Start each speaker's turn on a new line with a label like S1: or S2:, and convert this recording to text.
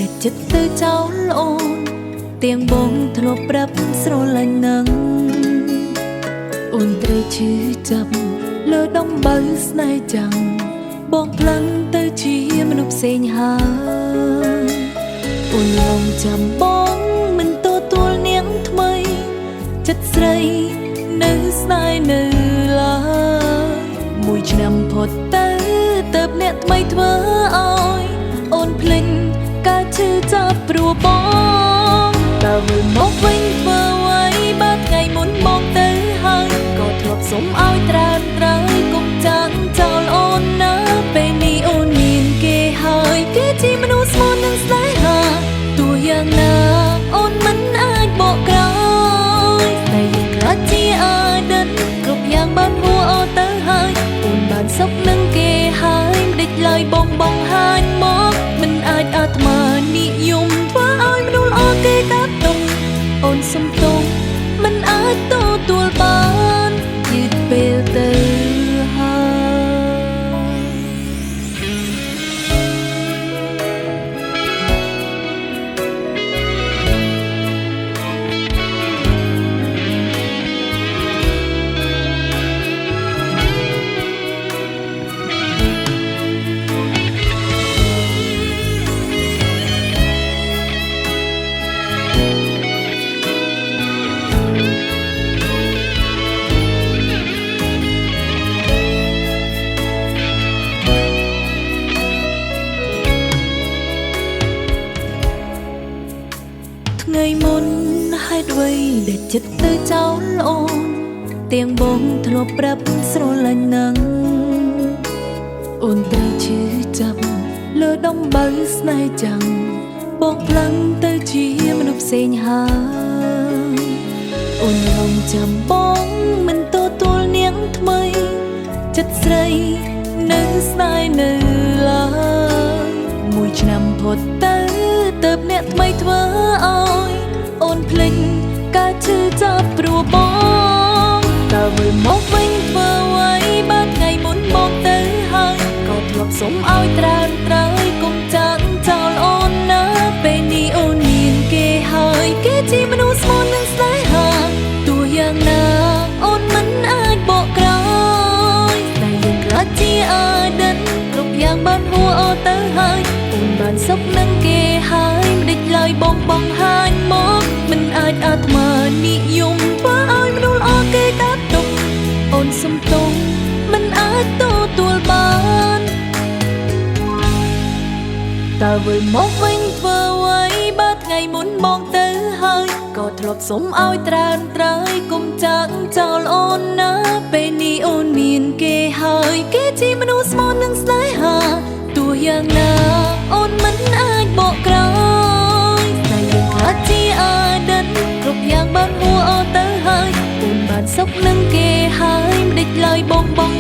S1: ដែលចិត្តទៅចោលអូនទាំងបងធ្លាប់ប្រាប់ស្រឡាញ់នឹងអូនត្រូវឈឺចាប់លើដំបៅស្នេហ៍ចាំងបងផ្លឹងទៅជាមនុស្សផ្សេងហើយអូនលងចាំបងមិនទទួលនាងថ្មីចិត្តស្រីនៅស្នេហ៍នៅឡើយមួយឆ្នាំផុតទៅអ្នកថ្មីធ្វើឲ្យអូនភ្លេចការឈឺចាប់ព្រោះបងតើវិលមកវិញធ្វើអ្វីបើថ្ងៃមុនមកទៅហើយក៏ធ្លាប់សុំឲ្យត្រើកុំចាក់ចោលអូនណាពេលនេះអូនមានគេហើយគេជាមនុស្សស្មូននឹងស្នេហាទោះយ៉ាងណាអូនមិនអាចបកក្រោយតែយើងក្លាយជាអតីតគ្រប់យ៉ាងបានហួសអស់ទៅហើយអូនបានសុខនឹងគេហើយឡើយបងហាញមកមិនអាចអាត្មានិយមធ្វើឲ្យមនុស្សល្អគេកាត់ទុកអូនសុំទោសមិនអាចទទួលបានយឺតពេលទៅថ្ងៃមុនហេតុអ្វីដែលចិត្តទៅចោលអូនទាំងបងធ្លាប់ប្រាប់ស្រឡាញ់នឹងអូនត្រូវឈឺចាប់លើដំបៅស្នេហ៍ចាំងបងផ្លឹងទៅជាមនុស្សផ្សេងហើយអូនរងចាំបងមិនទទួលនាងថ្មីចិត្តស្រីនៅស្នេហ៍នៅឡើយមួយឆ្នាំផុតទៅអ្នកថ្មីធ្វើឲ្យអូនភ្លេចការឈឺចាប់ព្រោះបងតើវិលមកវិញធ្វើអ្វីបើថ្ងៃមុនមកទៅហើយក៏ធ្លាប់សុំឲ្យត្រើកុំចាក់ចោលអូនណាពេលនេះអូនមានគេហើយគេជាមនុស្សស្មូននឹងស្នេហាទោះយ៉ាងណាអូនមិនអាចបកក្រោយតែយើងក្លាយជាអតីតគ្រប់យ៉ាងបានហួសអស់ទៅហើយអូនបានសុខនឹងគេហើយឡើយបងហាញមកមិនអាចអាត្មានិយមធ្វើឲ្យមនុស្សល្អគេកាត់ទុកអូនសុំទោសមិនអាចទទួលបានតើវិលមកវិញធ្វើអ្វីបើថ្ងៃមុនមកទៅហើយក៏ធ្លាប់សុំឲ្យត្រើកុំចាក់ចោលអូនណាពេលនេះអូនមានគេហើយគេជាមនុស្សស្មូននឹងស្នេហាទោះយ៉ាងណាអូនមិនអាចបកក្រោយជាអតីតគ្រប់យ៉ាងបានហួសអស់ទៅហើយអូនបានសុខនឹងគេហើយមិនដេចឡើយបង